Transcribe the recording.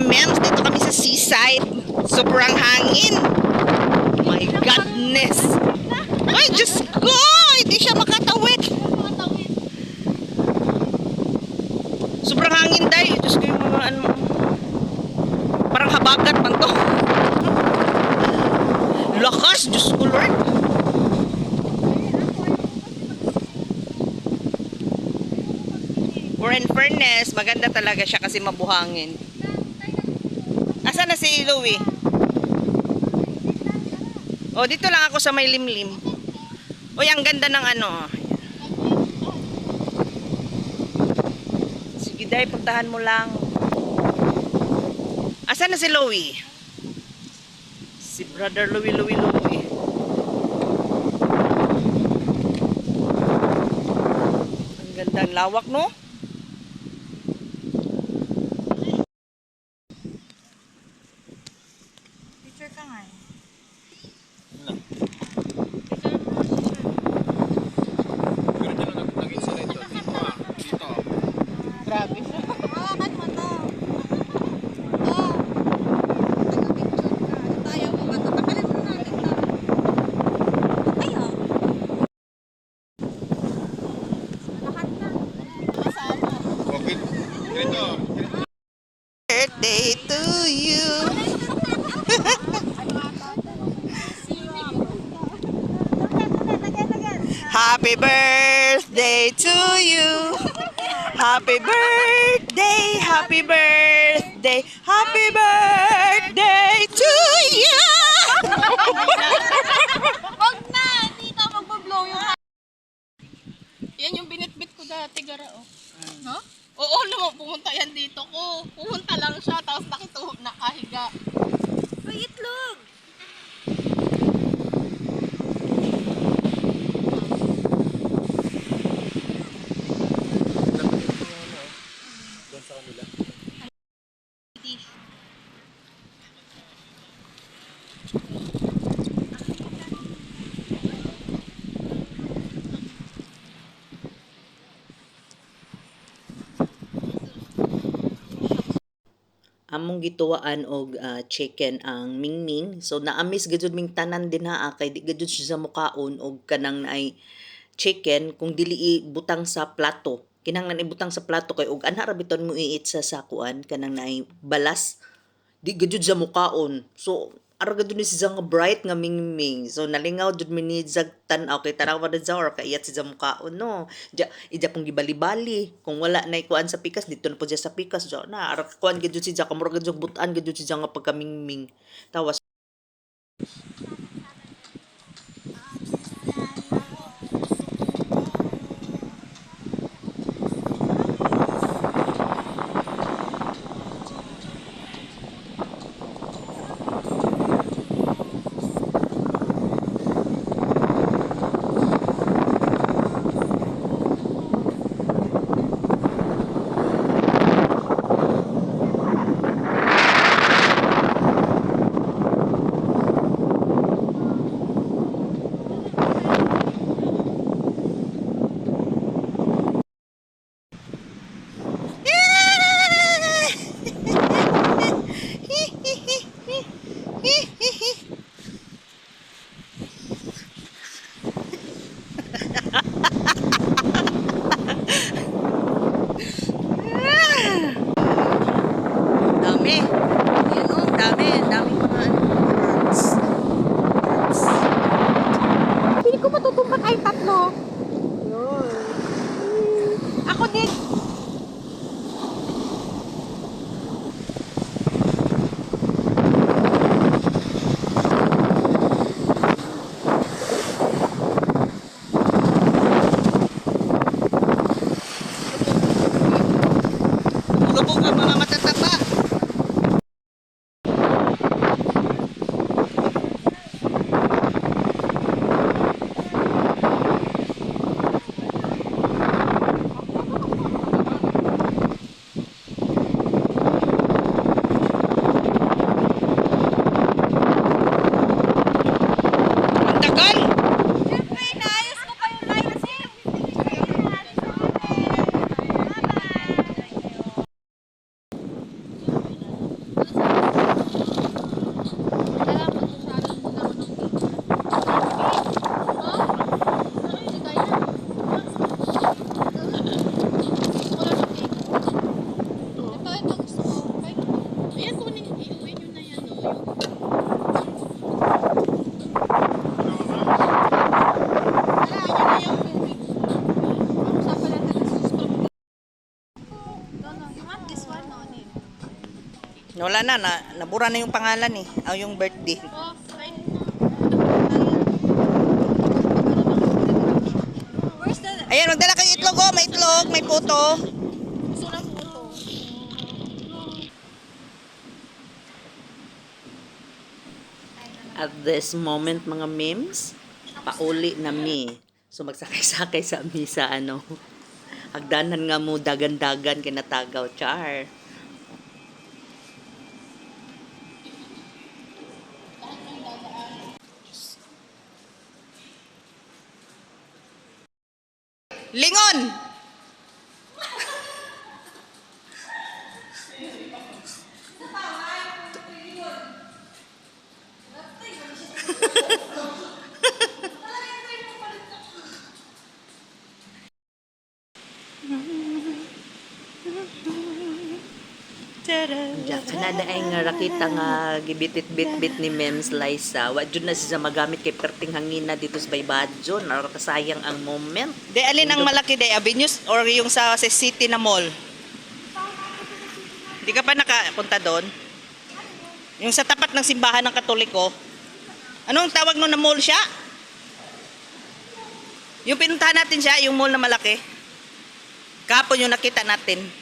mems, dito kami sa seaside. Sobrang hangin. My goodness. Ay, Diyos ko! Hindi siya makatawid. Sobrang hangin dahil. Diyos ko yung mga ano. Parang habagat man to. Lakas, Diyos ko Lord. For in fairness, maganda talaga siya kasi mabuhangin. Asa na si Louie? Oh, dito lang ako sa may limlim. Uy, ang ganda ng ano. Sige, day, puntahan mo lang. Asa na si Louie? Si brother Louie. Ang ganda, ang lawak, no? Picture ka nga eh. Grabe siya. Hawakan mo to. Oh. Nag-picture ka. Ito ayaw mo ba ito? Takalin mo natin to. Ayaw. Lahat na. Masama. Okay. Dito. Birthday to you. Happy birthday to you. Happy birthday, happy birthday, happy birthday to you. Wag na. Tita, magbablow yung yan yung binitbit ko dati, gara, oh. No? Oo, naman, pumunta yan dito ko. Pumunta lang siya, tapos nakituhog na kahiga. May itlog! Doon sa kanila. Among gituwaan og chicken ang mingming. So naamis gajud ming tanan din ha kay di gajud siya sa mukaon og kanang naay chicken kung dili ibutang sa plato. Kinahanglan ibutang sa plato kay og anha ra biton mo iit sa sakuan kanang naay balas. Di gajud sa mukaon. So ara gajud ni siya nga bright nga mingming. So nalingaw jud mi ni jag tan-aw kay tanaw ra sa or kay iyat siya mukaon no. Ija pong gibali-bali kung wala nay kuan sa pikas dito na po siya sa pikas jo na ara kuan gajud siya kamura gajud butan gajud siya nga pagkamingming. Tawas dami. Yun oh, dami mga birds. Pili ko matutumpat ay tatlo. Yun. Ako din. Lubog ang mga matataba. Ang tagal. Siyempre, naayos ko pa yung live stream. Bye-bye. Wala na, nabura na yung pangalan eh. O yung birthday. Oh, fine. Where's the... Ayan, magdala kayo itlog oh. May itlog, may puto. Gusto ng puto. At this moment, mga memes, pauli na mi. So, magsakay-sakay sa mi sa ano. Hagdanan nga mo, dagan-dagan, kinatagaw, char. Lingon! Diyan ka na ay nga rakita nga gibitit-bit-bit ni Mems Liza. Wa jud na siya magamit kay perting hangina dito sa Baybadyo. Nakasayang ang moment. De alin ang malaki de Avenues or yung sa city na mall? Di ka pa nakapunta doon? Yung sa tapat ng simbahan ng Katoliko. Anong tawag no na mall siya? Yung pinuntahan natin siya, yung mall na malaki. Kapon yung nakita natin.